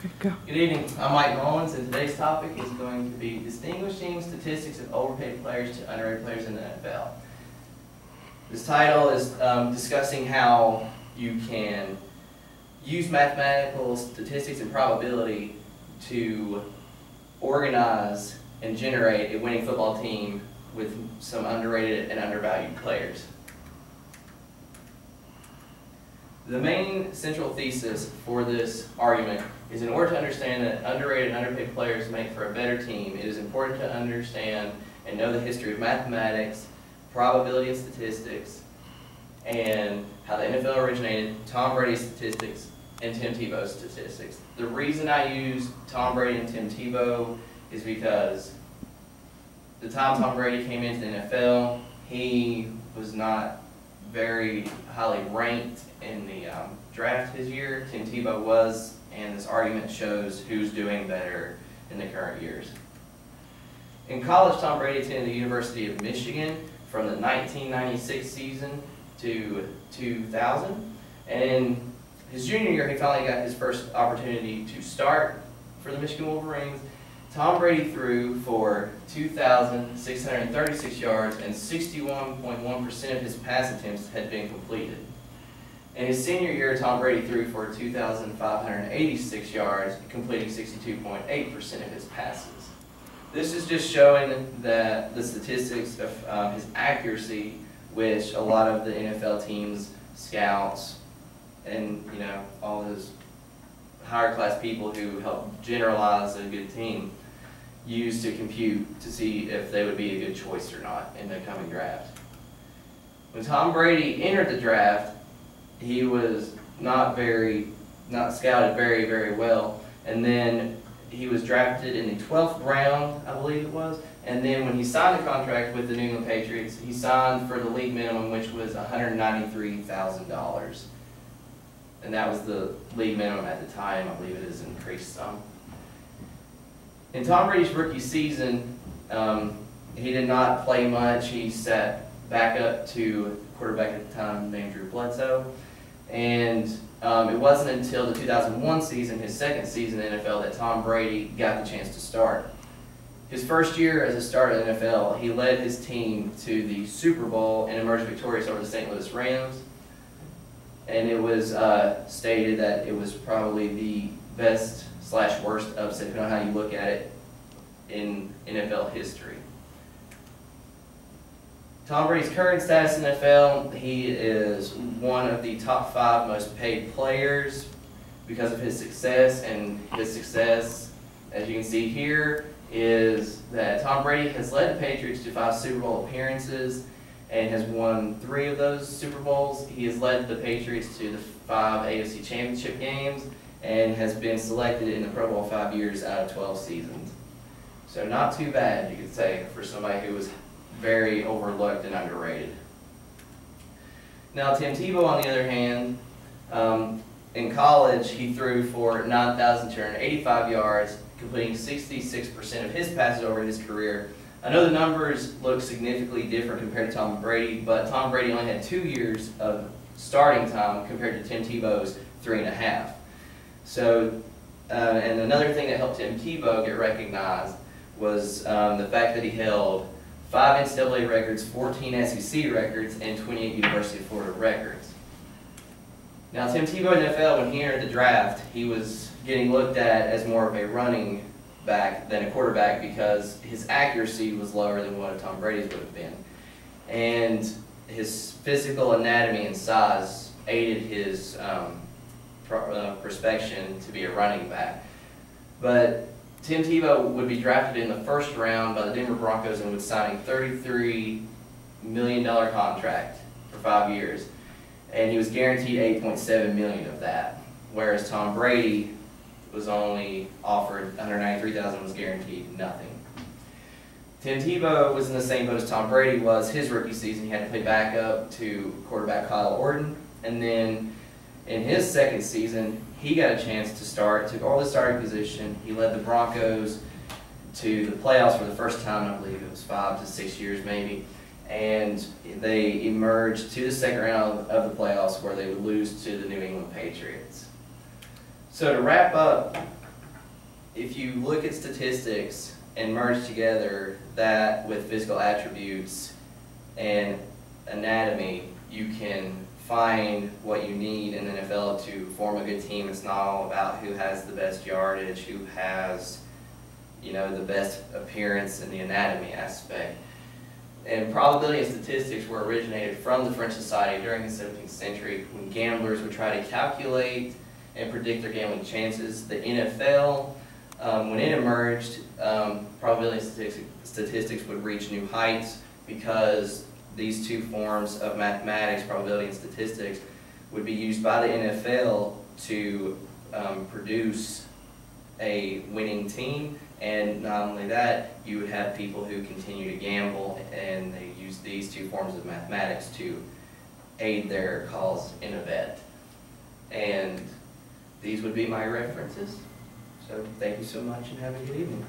Okay, go. Good evening. I'm Mike Mullins, and today's topic is going to be distinguishing statistics of overpaid players to underrated players in the NFL. This title is discussing how you can use mathematical statistics and probability to organize and generate a winning football team with some underrated and undervalued players. The main central thesis for this argument is in order to understand that underrated and underpaid players make for a better team, it is important to understand and know the history of mathematics, probability and statistics, and how the NFL originated, Tom Brady's statistics, and Tim Tebow's statistics. The reason I use Tom Brady and Tim Tebow is because the time Tom Brady came into the NFL, he was not very highly ranked in the draft his year. Tim Tebow was, and this argument shows who's doing better in the current years. In college, Tom Brady attended the University of Michigan from the 1996 season to 2000, and in his junior year, he finally got his first opportunity to start for the Michigan Wolverines. Tom Brady threw for 2,636 yards, and 61.1% of his pass attempts had been completed. In his senior year, Tom Brady threw for 2,586 yards, completing 62.8% of his passes. This is just showing that the statistics of his accuracy, which a lot of the NFL teams, scouts, and all those higher class people who help generalize a good team use to compute to see if they would be a good choice or not in the coming draft. When Tom Brady entered the draft, he was not scouted very well, and then he was drafted in the 12th round, I believe it was, and then when he signed a contract with the New England Patriots, he signed for the league minimum, which was $193,000. And that was the league minimum at the time. I believe it has increased some. In Tom Brady's rookie season, he did not play much. He sat back up to quarterback at the time named Drew Bledsoe. And it wasn't until the 2001 season, his second season in the NFL, that Tom Brady got the chance to start. His first year as a starter in the NFL, he led his team to the Super Bowl and emerged victorious over the St. Louis Rams. And it was stated that it was probably the best / worst upset, depending on how you look at it, in NFL history. Tom Brady's current status in the NFL, he is one of the top 5 most paid players because of his success, and his success, as you can see here, is that Tom Brady has led the Patriots to 5 Super Bowl appearances and has won 3 of those Super Bowls. He has led the Patriots to the 5 AFC Championship games and has been selected in the Pro Bowl 5 years out of 12 seasons. So not too bad, you could say, for somebody who was very overlooked and underrated. Now Tim Tebow, on the other hand, in college he threw for 9,285 yards, completing 66% of his passes over his career. I know the numbers look significantly different compared to Tom Brady, but Tom Brady only had 2 years of starting time compared to Tim Tebow's 3.5. So, and another thing that helped Tim Tebow get recognized was the fact that he held 5 NCAA records, 14 SEC records, and 28 University of Florida records. Now, Tim Tebow in the NFL, when he entered the draft, he was getting looked at as more of a running back than a quarterback because his accuracy was lower than what Tom Brady's would have been. And his physical anatomy and size aided his prospection to be a running back. But Tim Tebow would be drafted in the first round by the Denver Broncos and would sign a $33 million contract for 5 years. And he was guaranteed $8.7 million of that, whereas Tom Brady was only offered $193,000, was guaranteed nothing. Tim Tebow was in the same boat as Tom Brady was. His rookie season, he had to play backup to quarterback Kyle Orton, and then in his second season, he got a chance to start, took all the starting position. He led the Broncos to the playoffs for the first time, I believe it was 5 to 6 years maybe, and they emerged to the second round of the playoffs where they would lose to the New England Patriots. So to wrap up if you look at statistics and merge together that with physical attributes and anatomy, you can find what you need in the NFL to form a good team. It's not all about who has the best yardage, who has, you know, the best appearance in the anatomy aspect. And probability and statistics were originated from the French Society during the 17th century when gamblers would try to calculate and predict their gambling chances. The NFL, when it emerged, probability and statistics would reach new heights because these two forms of mathematics, probability and statistics, would be used by the NFL to produce a winning team. And not only that, you would have people who continue to gamble, and they use these two forms of mathematics to aid their cause in a bet. And these would be my references. So thank you so much and have a good evening.